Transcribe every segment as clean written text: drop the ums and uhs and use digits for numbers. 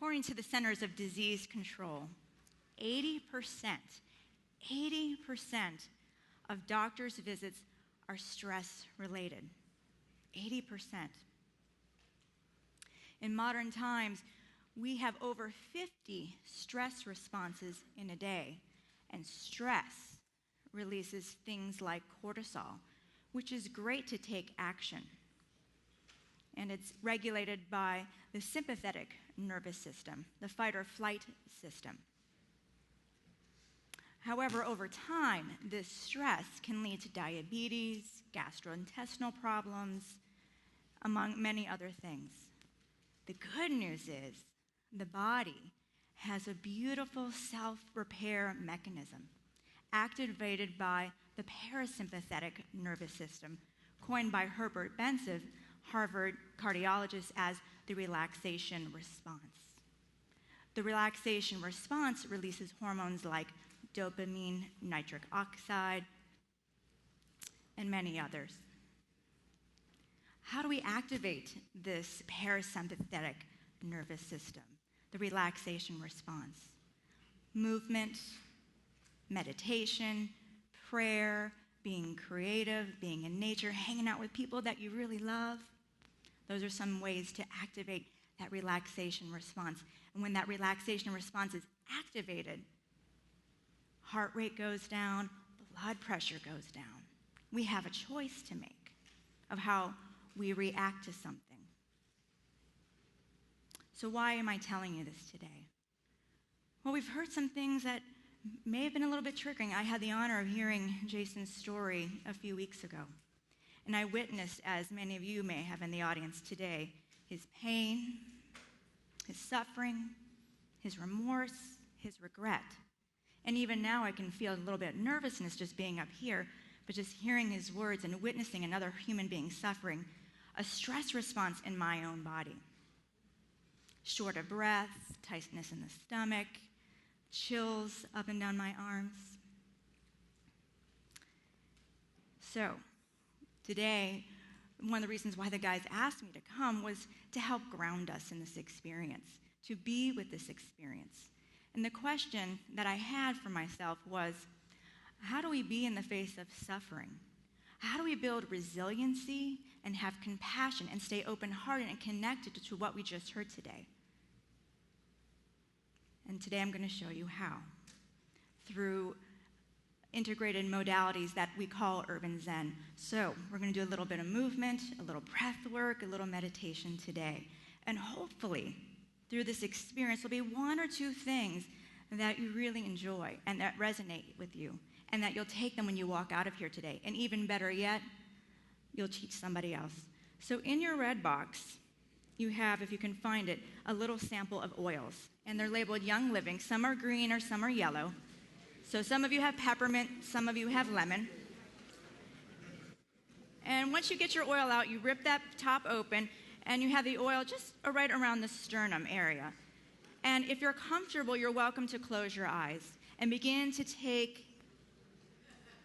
according to the Centers of Disease Control, 80% of doctors' visits are stress-related. 80%. In modern times, we have over 50 stress responses in a day, and stress releases things like cortisol, which is great to take action. And it's regulated by the sympathetic nervous system, the fight or flight system. However, over time, this stress can lead to diabetes, gastrointestinal problems, among many other things. The good news is the body has a beautiful self-repair mechanism activated by the parasympathetic nervous system, coined by Herbert Benson, Harvard cardiologist, as the relaxation response. The relaxation response releases hormones like dopamine, nitric oxide, and many others. How do we activate this parasympathetic nervous system, the relaxation response? Movement, meditation, prayer, being creative, being in nature, hanging out with people that you really love. Those are some ways to activate that relaxation response. And when that relaxation response is activated, heart rate goes down, blood pressure goes down. We have a choice to make of how we react to something. So why am I telling you this today? Well, we've heard some things that may have been a little bit triggering. I had the honor of hearing Jason's story a few weeks ago. And I witnessed, as many of you may have in the audience today, his pain, his suffering, his remorse, his regret. And even now I can feel a little bit of nervousness just being up here, but just hearing his words and witnessing another human being suffering, a stress response in my own body. Short of breath, tightness in the stomach, chills up and down my arms. So, today, one of the reasons why the guys asked me to come was to help ground us in this experience, to be with this experience. And the question that I had for myself was, how do we be in the face of suffering? How do we build resiliency and have compassion and stay open-hearted and connected to what we just heard today? And today I'm going to show you how, through integrated modalities that we call urban Zen. So we're going to do a little bit of movement, a little breath work, a little meditation today. And hopefully, through this experience, there'll be one or two things that you really enjoy and that resonate with you, and that you'll take them when you walk out of here today. And even better yet, you'll teach somebody else. So in your red box, you have, if you can find it, a little sample of oils. And they're labeled Young Living. Some are green or some are yellow. So some of you have peppermint, some of you have lemon. And once you get your oil out, you rip that top open, and you have the oil just right around the sternum area. And if you're comfortable, you're welcome to close your eyes and begin to take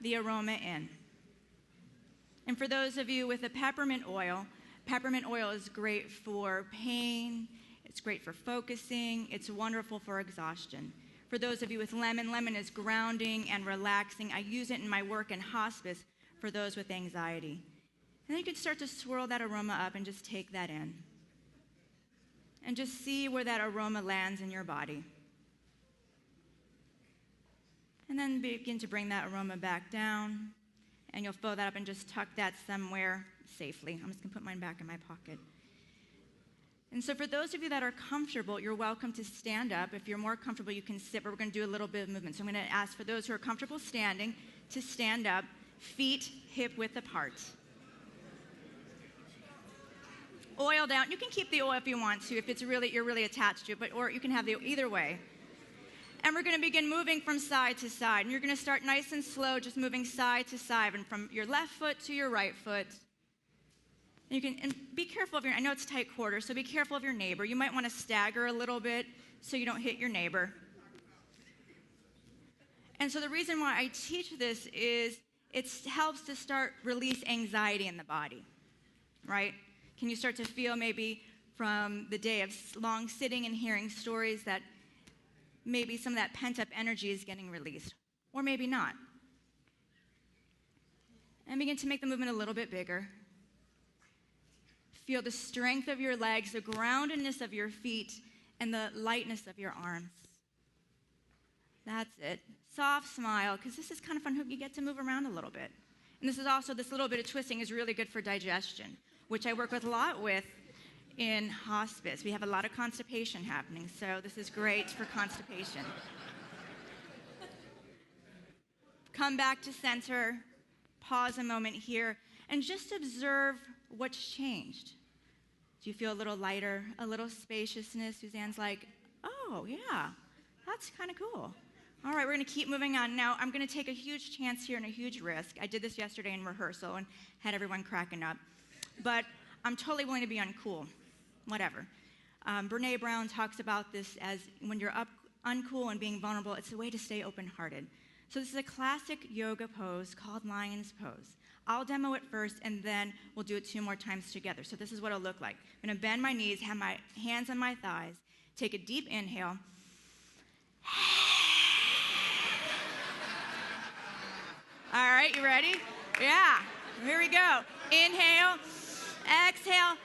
the aroma in. And for those of you with a peppermint oil is great for pain, it's great for focusing, it's wonderful for exhaustion. For those of you with lemon is grounding and relaxing. I use it in my work in hospice for those with anxiety. And then you can start to swirl that aroma up and just take that in. And just see where that aroma lands in your body. And then begin to bring that aroma back down. And you'll fill that up and just tuck that somewhere safely. I'm just going to put mine back in my pocket. And so for those of you that are comfortable, you're welcome to stand up. If you're more comfortable, you can sit, but we're going to do a little bit of movement. So I'm going to ask for those who are comfortable standing to stand up, feet hip-width apart. Oil down. You can keep the oil if you want to, if it's really you're really attached to it, or you can have the either way. And we're going to begin moving from side to side. And you're going to start nice and slow, just moving side to side, and from your left foot to your right foot. And be careful of I know it's tight quarters, so be careful of your neighbor. You might want to stagger a little bit so you don't hit your neighbor. And so the reason why I teach this is it helps to release anxiety in the body, right? Can you start to feel maybe from the day of long sitting and hearing stories that maybe some of that pent-up energy is getting released, or maybe not. And begin to make the movement a little bit bigger. Feel the strength of your legs, the groundedness of your feet, and the lightness of your arms. That's it. Soft smile, because this is kind of fun. You get to move around a little bit. And this little bit of twisting is really good for digestion, which I work with a lot with in hospice. We have a lot of constipation happening, so this is great for constipation. Come back to center, pause a moment here, and just observe what's changed. Do you feel a little lighter, a little spaciousness? Suzanne's like, oh, yeah, that's kind of cool. All right, we're going to keep moving on. Now, I'm going to take a huge chance here and a huge risk. I did this yesterday in rehearsal and had everyone cracking up. But I'm totally willing to be uncool, whatever. Brene Brown talks about this as when you're uncool and being vulnerable, it's a way to stay open-hearted. So this is a classic yoga pose called lion's pose. I'll demo it first, and then we'll do it 2 more times together. So this is what it'll look like. I'm going to bend my knees, have my hands on my thighs, take a deep inhale. All right, you ready? Yeah, here we go. Inhale, exhale.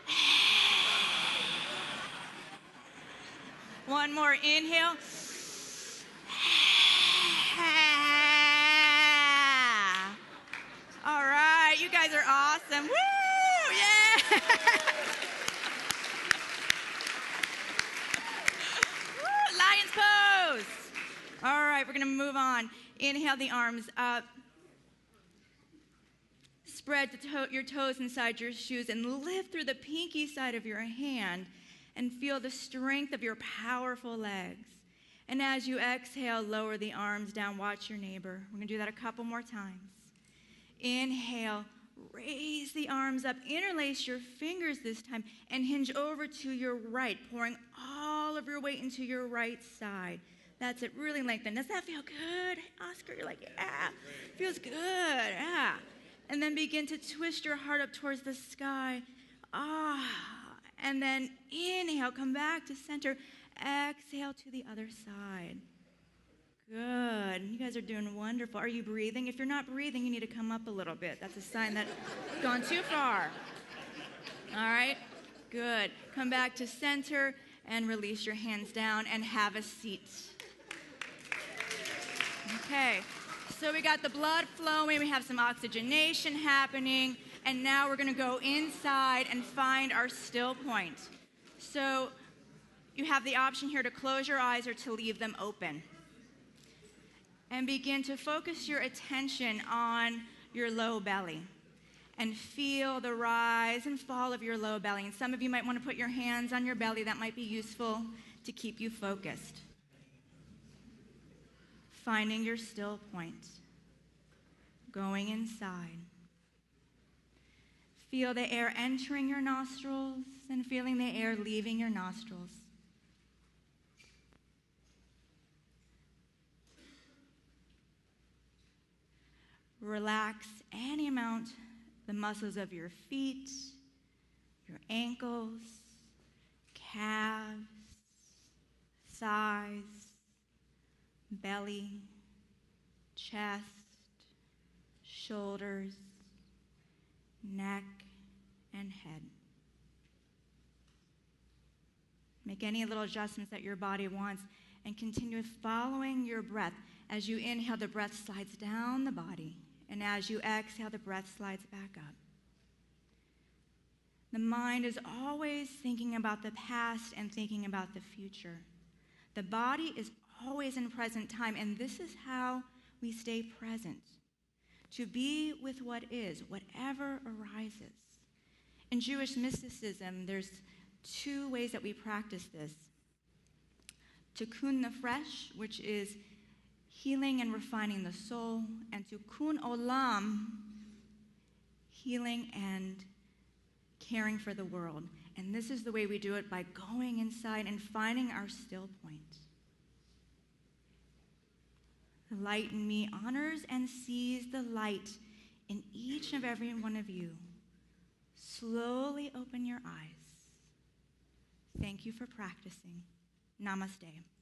One more, inhale. All right, you guys are awesome. Woo, yeah. Woo, lion's pose. All right, we're going to move on. Inhale the arms up. Spread your toes inside your shoes and lift through the pinky side of your hand and feel the strength of your powerful legs. And as you exhale, lower the arms down. Watch your neighbor. We're going to do that a couple more times. Inhale, raise the arms up, interlace your fingers this time, and hinge over to your right, pouring all of your weight into your right side. That's it, really lengthen. Does that feel good? Oscar, you're like, yeah, feels good, yeah. And then begin to twist your heart up towards the sky. And then inhale, come back to center. Exhale to the other side. Good. You guys are doing wonderful. Are you breathing? If you're not breathing, you need to come up a little bit. That's a sign that you've gone too far. All right? Good. Come back to center and release your hands down and have a seat. Okay. So we got the blood flowing, we have some oxygenation happening, and now we're going to go inside and find our still point. So you have the option here to close your eyes or to leave them open. And begin to focus your attention on your low belly and feel the rise and fall of your low belly. And some of you might want to put your hands on your belly. That might be useful to keep you focused. Finding your still point, going inside. Feel the air entering your nostrils and feeling the air leaving your nostrils. Relax any amount the muscles of your feet, your ankles, calves, thighs, belly, chest, shoulders, neck, and head. Make any little adjustments that your body wants and continue following your breath. As you inhale, the breath slides down the body, and as you exhale, the breath slides back up. The mind is always thinking about the past and thinking about the future. The body is always in present time, and this is how we stay present. To be with what is, whatever arises. In Jewish mysticism, there's 2 ways that we practice this. Tikkun nefesh, which is healing and refining the soul, and tikkun olam, healing and caring for the world. And this is the way we do it, by going inside and finding our still point. The light in me honors and sees the light in each and every one of you. Slowly open your eyes. thank you for practicing. Namaste.